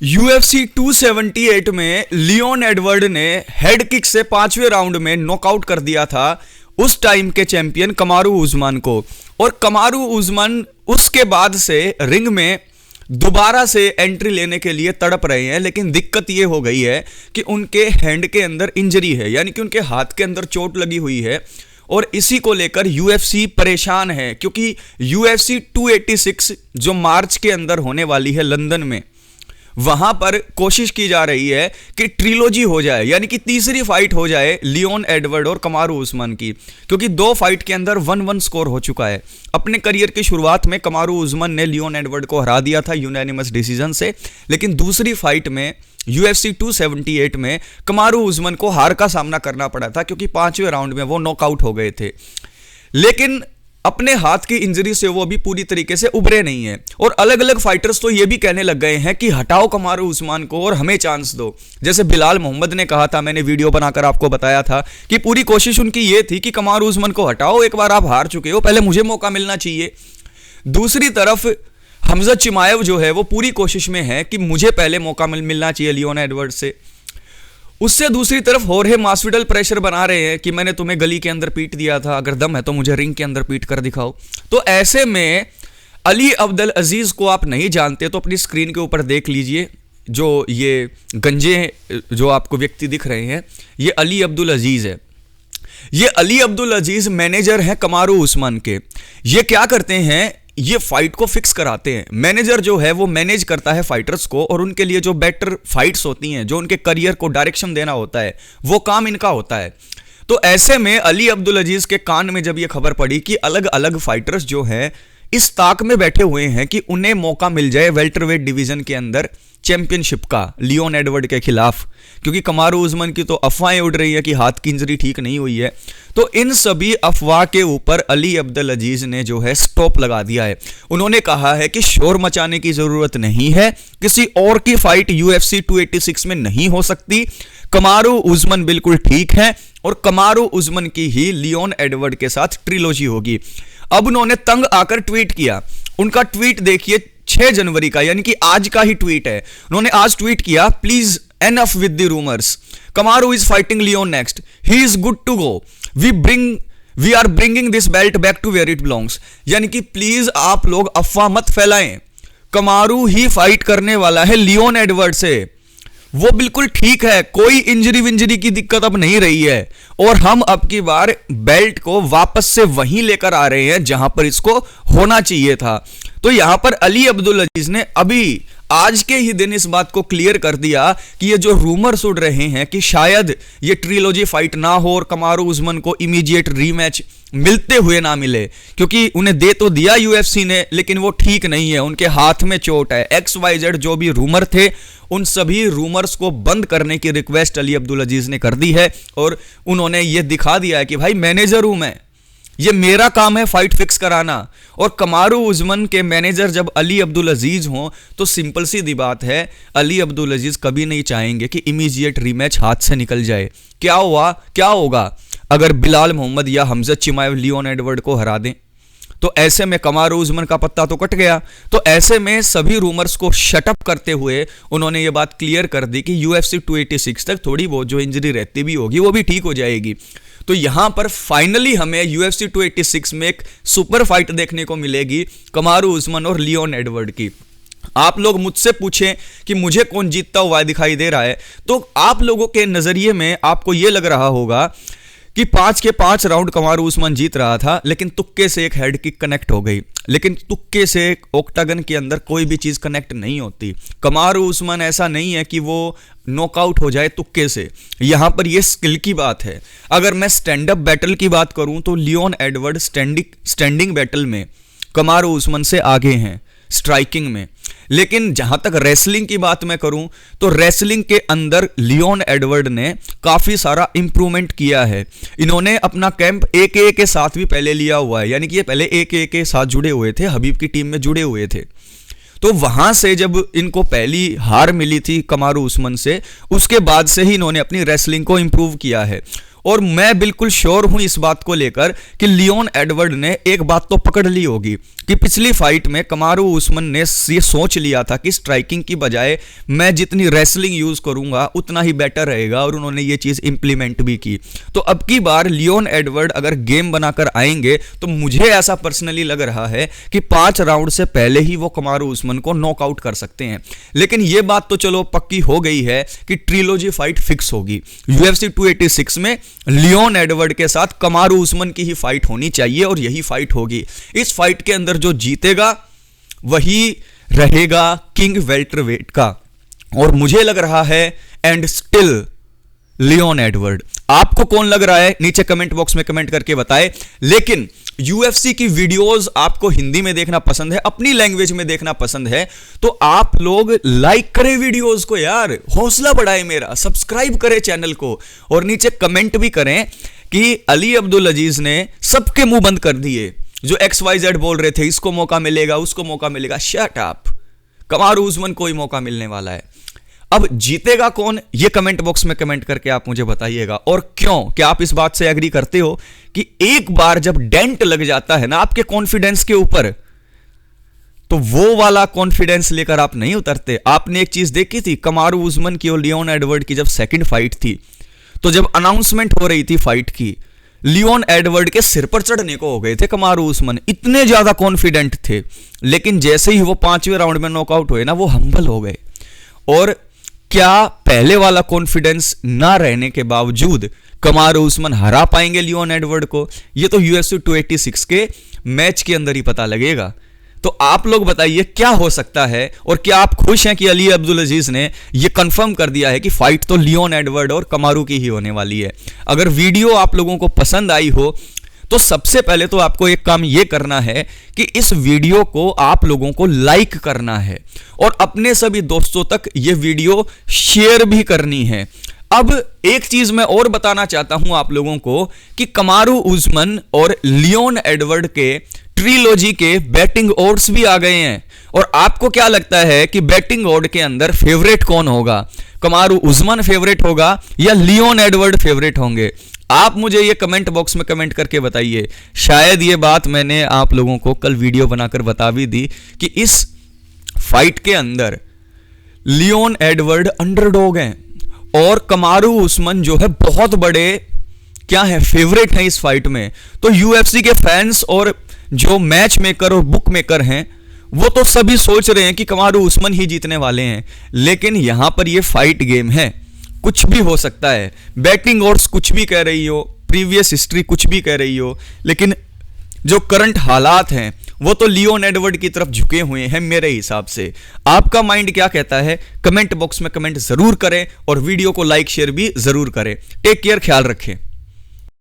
UFC 278 में Leone Edward ने head kick से 5वें राउंड में नॉकआउट कर दिया था उस टाइम के चैंपियन कमारू उस्मान को। और कमारू उस्मान उसके बाद से रिंग में दोबारा से एंट्री लेने के लिए तड़प रहे हैं, लेकिन दिक्कत ये हो गई है कि उनके हैंड के अंदर इंजरी है, यानी कि उनके हाथ के अंदर चोट लगी हुई है। और इसी को लेकर यूएफसी परेशान है, क्योंकि यूएफसी 286 जो मार्च के अंदर होने वाली है लंदन में, वहां पर कोशिश की जा रही है कि ट्रिलोजी हो जाए, यानी कि तीसरी फाइट हो जाए लियोन एडवर्ड और कमारू उस्मान की, क्योंकि 2 फाइट के अंदर 1-1 स्कोर हो चुका है। अपने करियर की शुरुआत में कमारू उस्मान ने लियोन एडवर्ड को हरा दिया था यूनानिमस डिसीजन से, लेकिन दूसरी फाइट में UFC 278 में कमारू उस्मान को हार का सामना करना पड़ा था, क्योंकि 5वें राउंड में वो नॉकआउट हो गए थे। लेकिन अपने हाथ की इंजरी से वो अभी पूरी तरीके से उभरे नहीं है। और अलग अलग फाइटर्स तो ये भी कहने लग गए हैं कि हटाओ कमारू उस्मान को और हमें चांस दो। जैसे बिलाल मोहम्मद ने कहा था, मैंने वीडियो बनाकर आपको बताया था कि पूरी कोशिश उनकी ये थी कि कमारू उस्मान को हटाओ, एक बार आप हार चुके हो, पहले मुझे मौका मिलना चाहिए। दूसरी तरफ हमजा चिमाएव जो है वो पूरी कोशिश में है कि मुझे पहले मौका मिलना चाहिए लियोन एडवर्ड से। उससे दूसरी तरफ होर्हे मास्विडल प्रेशर बना रहे हैं कि मैंने तुम्हें गली के अंदर पीट दिया था, अगर दम है तो मुझे रिंग के अंदर पीट कर दिखाओ। तो ऐसे में अली अब्दुल अजीज को आप नहीं जानते तो अपनी स्क्रीन के ऊपर देख लीजिए, जो ये गंजे जो आपको व्यक्ति दिख रहे हैं, ये अली अब्दुल अजीज है। ये अली अब्दुल अजीज मैनेजर हैं कमारू उस्मान के। ये क्या करते हैं, ये फाइट को फिक्स कराते हैं। मैनेजर जो है वो मैनेज करता है फाइटर्स को, और उनके लिए जो बेटर फाइट्स होती हैं, जो उनके करियर को डायरेक्शन देना होता है, वो काम इनका होता है। तो ऐसे में अली अब्दुल अजीज के कान में जब ये खबर पड़ी कि अलग अलग फाइटर्स जो हैं इस ताक में बैठे हुए हैं कि उन्हें मौका मिल जाए वेल्टरवेट डिवीजन के अंदर चैंपियनशिप का लियोन एडवर्ड के खिलाफ, क्योंकि कमारू उस्मान की तो अफवाहें उड़ रही है कि हाथ की इंजरी ठीक नहीं हुई है। तो इन सभी अफवाह के ऊपर अली अब्दुल अजीज ने जो है स्टॉप लगा दिया है। उन्होंने कहा है कि शोर मचाने की जरूरत नहीं है, किसी और की फाइट UFC 286 में नहीं हो सकती। कमारू उस्मान बिल्कुल ठीक है और कमारू उस्मान की ही लियोन एडवर्ड के साथ ट्रिलोजी होगी। अब उन्होंने तंग आकर ट्वीट किया। उनका ट्वीट देखिए 6 जनवरी का, यानी कि आज का ही ट्वीट है। उन्होंने आज ट्वीट किया, please enough with the rumours, Kamaru is fighting Leon next, he is good to go, we are bringing this belt back to where it belongs. यानी कि प्लीज आप लोग अफवाह मत फैलाएं, कमारू ही फाइट करने वाला है लियोन एडवर्ड से, वो बिल्कुल ठीक है, कोई इंजरी विंजरी की दिक्कत अब नहीं रही है, और हम अब की बार बेल्ट को वापस से वहीं लेकर आ रहे हैं जहां पर इसको होना चाहिए था। तो यहां पर अली अब्दुल अजीज ने अभी आज के ही दिन इस बात को क्लियर कर दिया कि ये जो रूमर्स उड़ रहे हैं कि शायद ये ट्रिलोजी फाइट ना हो और कमारू उस्मान को इमीडिएट रीमैच मिलते हुए ना मिले, क्योंकि उन्हें दे तो दिया यूएफसी ने, लेकिन वो ठीक नहीं है, उनके हाथ में चोट है। XYZ जो भी रूमर थे, उन सभी रूमर्स को बंद करने की रिक्वेस्ट अली अब्दुल अजीज ने कर दी है, और उन्होंने ये दिखा दिया है कि भाई मैनेजर हूं मैं, ये मेरा काम है फाइट फिक्स कराना। और कमारू उस्मान के मैनेजर जब अली अब्दुल अजीज हों तो सिंपल सीधी बात है, अली अब्दुल अजीज कभी नहीं चाहेंगे कि इमीडिएट रीमैच हाथ से निकल जाए। क्या होगा अगर बिलाल मोहम्मद या हमजा चिमाएव लियोन एडवर्ड को हरा दें, तो ऐसे में कमारू उस्मान का पत्ता तो कट गया। तो ऐसे में सभी रूमर्स को शटअप करते हुए उन्होंने ये बात क्लियर कर दी कि UFC 286 तक थोड़ी बहुत जो इंजरी रहती भी होगी वो भी ठीक हो जाएगी। तो यहां पर फाइनली हमें UFC 286 में एक सुपर फाइट देखने को मिलेगी कमारू उस्मान और लियोन एडवर्ड की। आप लोग मुझसे पूछें कि मुझे कौन जीतता हुआ दिखाई दे रहा है, तो आप लोगों के नजरिए में आपको यह लग रहा होगा कि 5 के 5 राउंड कमारू उस्मान जीत रहा था, लेकिन तुक्के से एक हेड किक कनेक्ट हो गई। लेकिन तुक्के से ओक्टागन के अंदर कोई भी चीज कनेक्ट नहीं होती। कमारू उस्मान ऐसा नहीं है कि वो नॉकआउट हो जाए तुक्के से, यहां पर ये स्किल की बात है। अगर मैं स्टैंड अप बैटल की बात करूं तो लियोन एडवर्ड स्टैंडिंग बैटल में कमारू उस्मान से आगे हैं स्ट्राइकिंग में। लेकिन जहां तक रेसलिंग की बात मैं करूं तो रेसलिंग के अंदर लियोन एडवर्ड ने काफी सारा इंप्रूवमेंट किया है। इन्होंने अपना कैंप AKA के साथ भी पहले लिया हुआ है, यानी कि ये पहले AKA के साथ जुड़े हुए थे, हबीब की टीम में जुड़े हुए थे। तो वहां से जब इनको पहली हार मिली थी कमारू उस्मान से, उसके बाद से ही इन्होंने अपनी रेसलिंग को इंप्रूव किया है। और मैं बिल्कुल श्योर हूं इस बात को लेकर कि लियोन एडवर्ड ने एक बात तो पकड़ ली होगी कि पिछली फाइट में कमारू उस्मान ने ये सोच लिया था कि स्ट्राइकिंग की बजाय मैं जितनी रेसलिंग यूज करूंगा उतना ही बेटर रहेगा, और उन्होंने ये चीज इंप्लीमेंट भी की। तो अब की बार लियोन एडवर्ड अगर गेम बनाकर आएंगे तो मुझे ऐसा पर्सनली लग रहा है कि 5 राउंड से पहले ही वो कमारू उस्मान को नॉकआउट कर सकते हैं। लेकिन ये बात तो चलो पक्की हो गई है कि ट्रिलोजी फाइट फिक्स होगी। UFC 286 में लियोन एडवर्ड के साथ कमारू उस्मान की ही फाइट होनी चाहिए और यही फाइट होगी। इस फाइट के अंदर जो जीतेगा वही रहेगा किंग वेल्टरवेट का, और मुझे लग रहा है एंड स्टिल लियोन एडवर्ड। आपको कौन लग रहा है नीचे कमेंट बॉक्स में कमेंट करके बताएं। लेकिन UFC की वीडियोस आपको हिंदी में देखना पसंद है, अपनी लैंग्वेज में देखना पसंद है, तो आप लोग लाइक करें वीडियोस को यार, हौसला बढ़ाए मेरा, सब्सक्राइब करें चैनल को, और नीचे कमेंट भी करें कि अली अब्दुल अजीज ने सबके मुंह बंद कर दिए। जो XYZ बोल रहे थे इसको मौका मिलेगा उसको मौका मिलेगा, शट अप, कमारू उस्मान को ही मौका मिलने वाला है। अब जीतेगा कौन ये कमेंट बॉक्स में कमेंट करके आप मुझे बताइएगा। और क्यों, क्या आप इस बात से एग्री करते हो कि एक बार जब डेंट लग जाता है ना आपके कॉन्फिडेंस के ऊपर, तो वो वाला कॉन्फिडेंस लेकर आप नहीं उतरते। आपने एक चीज देखी थी कमारू उस्मान की और लियोन एडवर्ड की जब सेकंड फाइट थी, तो जब अनाउंसमेंट हो रही थी फाइट की, लियोन एडवर्ड के सिर पर चढ़ने को हो गए थे कमारू उस्मान, इतने ज्यादा कॉन्फिडेंट थे। लेकिन जैसे ही वो 5वें राउंड में नॉकआउट हुए ना, वो हम्बल हो गए। और क्या पहले वाला कॉन्फिडेंस ना रहने के बावजूद कमारू उस्मान हरा पाएंगे लियोन एडवर्ड को? ये तो UFC 286 के मैच के अंदर ही पता लगेगा। तो आप लोग बताइए क्या हो सकता है, और क्या आप खुश हैं कि अली अब्दुल अजीज ने ये कंफर्म कर दिया है कि फाइट तो लियोन एडवर्ड और कमारू की ही होने वाली है? अगर वीडियो आप लोगों को पसंद आई हो तो सबसे पहले तो आपको एक काम ये करना है कि इस वीडियो को आप लोगों को लाइक करना है और अपने सभी दोस्तों तक ये वीडियो शेयर भी करनी है। अब एक चीज मैं और बताना चाहता हूं आप लोगों को कि कमारू उस्मान और लियोन एडवर्ड के ट्रिलोजी के बैटिंग ओड्स भी आ गए हैं। और आपको क्या लगता है कि बैटिंग ओड के अंदर फेवरेट कौन होगा? कमारू उस्मान फेवरेट होगा या लियोन एडवर्ड फेवरेट होंगे? आप मुझे ये कमेंट बॉक्स में कमेंट करके बताइए। शायद ये बात मैंने आप लोगों को कल वीडियो बनाकर बता भी दी कि इस फाइट के अंदर लियोन एडवर्ड अंडरडॉग हैं और कमारू उस्मान जो है बहुत बड़े क्या है फेवरेट हैं इस फाइट में। तो UFC के फैंस और जो मैच मेकर और बुक मेकर हैं वो तो सभी सोच रहे हैं कि कमारू उस्मान ही जीतने वाले हैं। लेकिन यहां पर ये फाइट गेम है, कुछ भी हो सकता है। बैटिंग ओड्स कुछ भी कह रही हो, प्रीवियस हिस्ट्री कुछ भी कह रही हो, लेकिन जो करंट हालात हैं वो तो लियोन एडवर्ड की तरफ झुके हुए हैं मेरे हिसाब से। आपका माइंड क्या कहता है कमेंट बॉक्स में कमेंट जरूर करें और वीडियो को लाइक शेयर भी जरूर करें। टेक केयर, ख्याल रखें।